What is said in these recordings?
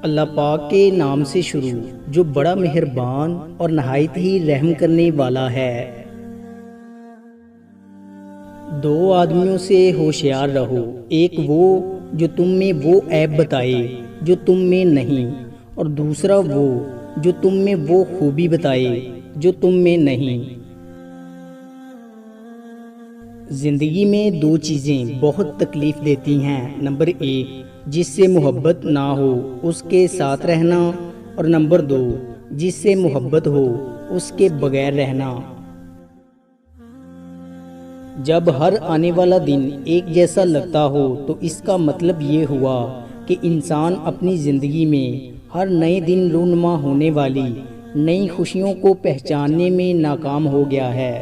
اللہ پاک کے نام سے شروع جو بڑا مہربان اور نہایت ہی رحم کرنے والا ہے۔ دو آدمیوں سے ہوشیار رہو، ایک وہ جو تم میں وہ عیب بتائے جو تم میں نہیں، اور دوسرا وہ جو تم میں وہ خوبی بتائے جو تم میں نہیں۔ زندگی میں دو چیزیں بہت تکلیف دیتی ہیں، نمبر ایک جس سے محبت نہ ہو اس کے ساتھ رہنا، اور نمبر دو جس سے محبت ہو اس کے بغیر رہنا۔ جب ہر آنے والا دن ایک جیسا لگتا ہو تو اس کا مطلب یہ ہوا کہ انسان اپنی زندگی میں ہر نئے دن رونما ہونے والی نئی خوشیوں کو پہچاننے میں ناکام ہو گیا ہے۔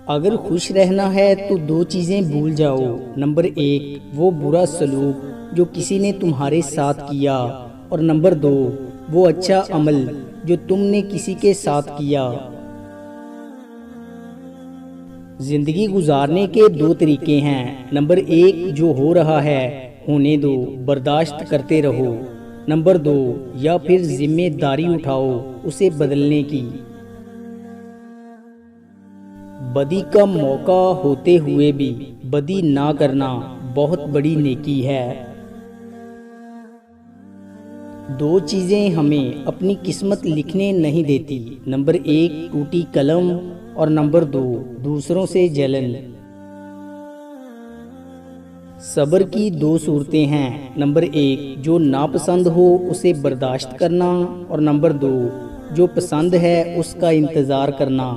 اگر خوش رہنا ہے تو دو چیزیں بھول جاؤ، نمبر ایک وہ برا سلوک جو کسی نے تمہارے ساتھ کیا، اور نمبر دو وہ اچھا عمل جو تم نے کسی کے ساتھ کیا۔ زندگی گزارنے کے دو طریقے ہیں، نمبر ایک جو ہو رہا ہے ہونے دو، برداشت کرتے رہو، نمبر دو یا پھر ذمہ داری اٹھاؤ اسے بدلنے کی۔ بدی کا موقع ہوتے ہوئے بھی بدی نہ کرنا بہت بڑی نیکی ہے۔ دو چیزیں ہمیں اپنی قسمت لکھنے نہیں دیتی، نمبر ایک ٹوٹی قلم، اور نمبر دو دوسروں سے جلن۔ صبر کی دو صورتیں ہیں، نمبر ایک جو ناپسند ہو اسے برداشت کرنا، اور نمبر دو جو پسند ہے اس کا انتظار کرنا۔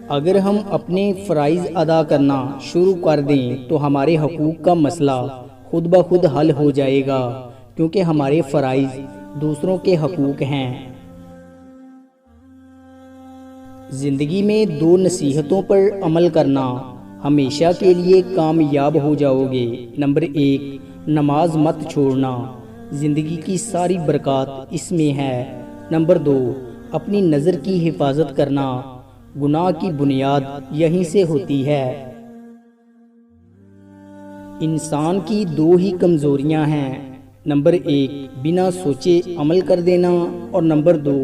اگر ہم اپنے فرائض ادا کرنا شروع کر دیں تو ہمارے حقوق کا مسئلہ خود بخود حل ہو جائے گا، کیونکہ ہمارے فرائض دوسروں کے حقوق ہیں۔ زندگی میں دو نصیحتوں پر عمل کرنا ہمیشہ کے لیے کامیاب ہو جاؤ گے، نمبر ایک نماز مت چھوڑنا، زندگی کی ساری برکات اس میں ہے، نمبر دو اپنی نظر کی حفاظت کرنا، گناہ کی بنیاد یہیں سے ہوتی ہے۔ انسان کی دو ہی کمزوریاں ہیں، نمبر ایک بنا سوچے عمل کر دینا، اور نمبر دو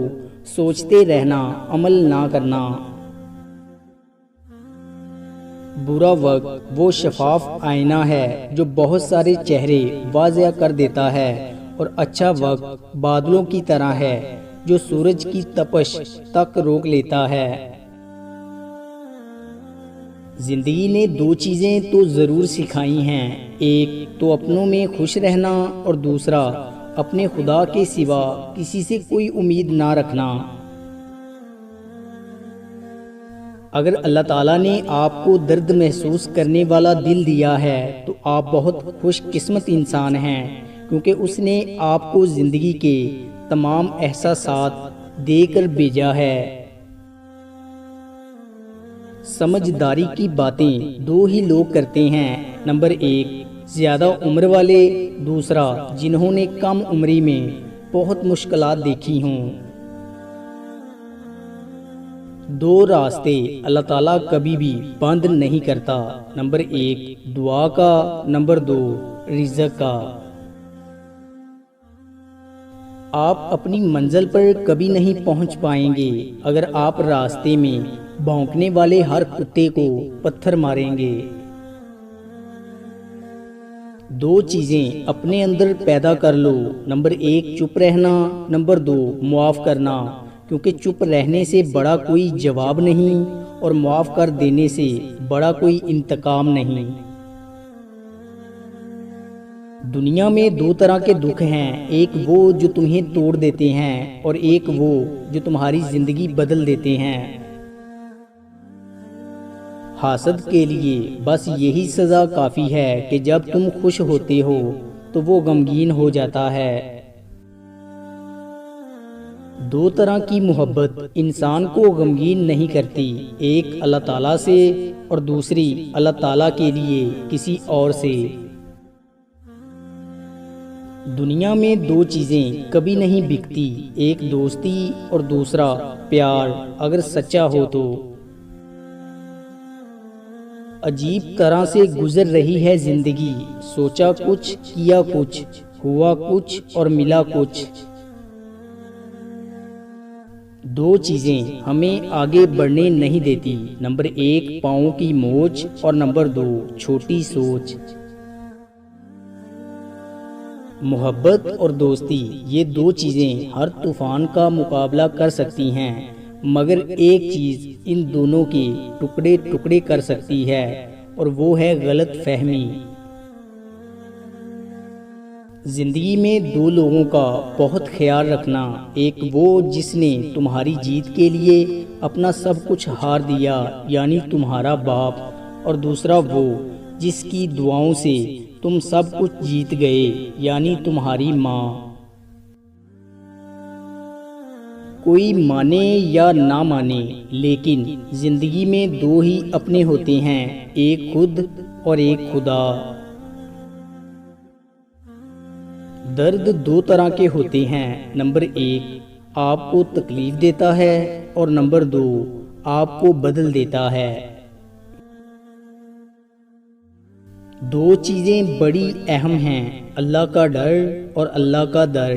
سوچتے رہنا عمل نہ کرنا۔ برا وقت وہ شفاف آئینہ ہے جو بہت سارے چہرے واضح کر دیتا ہے، اور اچھا وقت بادلوں کی طرح ہے جو سورج کی تپش تک روک لیتا ہے۔ زندگی نے دو چیزیں تو ضرور سکھائی ہیں، ایک تو اپنوں میں خوش رہنا، اور دوسرا اپنے خدا کے سوا کسی سے کوئی امید نہ رکھنا۔ اگر اللہ تعالیٰ نے آپ کو درد محسوس کرنے والا دل دیا ہے تو آپ بہت خوش قسمت انسان ہیں، کیونکہ اس نے آپ کو زندگی کے تمام احساسات دے کر بھیجا ہے۔ سمجھداری کی باتیں دو ہی لوگ کرتے ہیں، نمبر ایک زیادہ عمر والے، دوسرا جنہوں نے کم عمری میں بہت مشکلات دیکھی ہوں۔ دو راستے اللہ تعالیٰ کبھی بھی بند نہیں کرتا، نمبر ایک دعا کا، نمبر دو رزق کا۔ آپ اپنی منزل پر کبھی نہیں پہنچ پائیں گے اگر آپ راستے میں بھونکنے والے ہر کتے کو پتھر ماریں گے۔ دو چیزیں اپنے اندر پیدا کر لو، نمبر ایک چپ رہنا، نمبر دو معاف کرنا، کیونکہ چپ رہنے سے بڑا کوئی جواب نہیں، اور معاف کر دینے سے بڑا کوئی انتقام نہیں۔ دنیا میں دو طرح کے دکھ ہیں، ایک وہ جو تمہیں توڑ دیتے ہیں، اور ایک وہ جو تمہاری زندگی بدل دیتے ہیں۔ حاسد کے لیے بس یہی سزا کافی ہے کہ جب تم خوش ہوتے ہو تو وہ غمگین ہو جاتا ہے۔ دو طرح کی محبت انسان کو غمگین نہیں کرتی، ایک اللہ تعالیٰ سے اور دوسری اللہ تعالیٰ کے لیے کسی اور سے۔ دنیا میں دو چیزیں کبھی نہیں بکتی، ایک دوستی اور دوسرا پیار، اگر سچا ہو تو۔ عجیب طرح سے گزر رہی ہے زندگی، سوچا کچھ کیا کچھ، ہوا کچھ اور ملا کچھ۔ دو چیزیں ہمیں آگے بڑھنے نہیں دیتی، نمبر 1 پاؤں کی موچ اور نمبر 2 چھوٹی سوچ۔ محبت اور دوستی، یہ دو چیزیں ہر طوفان کا مقابلہ کر سکتی ہیں، مگر ایک چیز ان دونوں کے ٹکڑے ٹکڑے کر سکتی ہے، اور وہ ہے غلط فہمی۔ زندگی میں دو لوگوں کا بہت خیال رکھنا، ایک وہ جس نے تمہاری جیت کے لیے اپنا سب کچھ ہار دیا یعنی تمہارا باپ، اور دوسرا وہ جس کی دعاؤں سے تم سب کچھ جیت گئے یعنی تمہاری ماں۔ کوئی مانے یا نہ مانے، لیکن زندگی میں دو ہی اپنے ہوتے ہیں، ایک خود اور ایک خدا۔ درد دو طرح کے ہوتے ہیں، نمبر 1 آپ کو تکلیف دیتا ہے اور نمبر 2 آپ کو بدل دیتا ہے۔ دو چیزیں بڑی اہم ہیں، اللہ کا ڈر اور اللہ کا در۔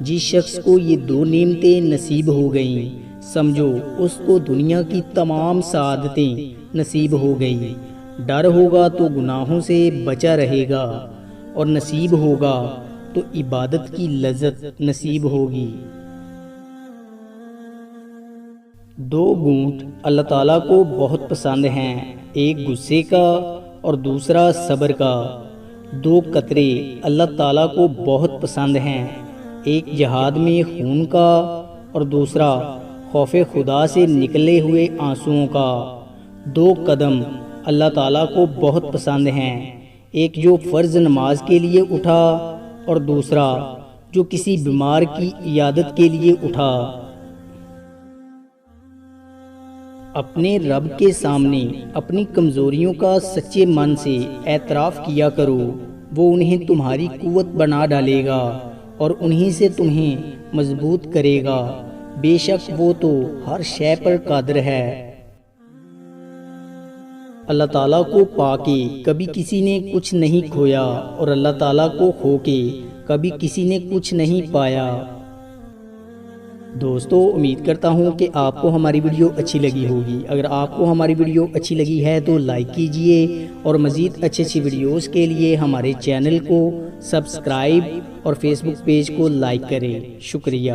جس شخص کو یہ دو نعمتیں نصیب ہو گئیں، سمجھو اس کو دنیا کی تمام سعادتیں نصیب ہو گئیں۔ ڈر ہوگا تو گناہوں سے بچا رہے گا، اور نصیب ہوگا تو عبادت کی لذت نصیب ہوگی۔ دو گھونٹ اللہ تعالیٰ کو بہت پسند ہیں، ایک غصے کا اور دوسرا صبر کا۔ دو قطرے اللہ تعالیٰ کو بہت پسند ہیں، ایک جہاد میں خون کا اور دوسرا خوف خدا سے نکلے ہوئے آنسوؤں کا۔ دو قدم اللہ تعالیٰ کو بہت پسند ہیں، ایک جو فرض نماز کے لیے اٹھا اور دوسرا جو کسی بیمار کی عیادت کے لیے اٹھا۔ اپنے رب کے سامنے اپنی کمزوریوں کا سچے من سے اعتراف کیا کرو، وہ انہیں تمہاری قوت بنا ڈالے گا اور انہی سے تمہیں مضبوط کرے گا، بے شک وہ تو ہر شے پر قادر ہے۔ اللہ تعالیٰ کو پا کے کبھی کسی نے کچھ نہیں کھویا، اور اللہ تعالیٰ کو کھو کے کبھی کسی نے کچھ نہیں پایا۔ دوستو، امید کرتا ہوں کہ آپ کو ہماری ویڈیو اچھی لگی ہوگی۔ اگر آپ کو ہماری ویڈیو اچھی لگی ہے تو لائک کیجئے، اور مزید اچھی ویڈیوز کے لیے ہمارے چینل کو سبسکرائب اور فیس بک پیج کو لائک کریں۔ شکریہ۔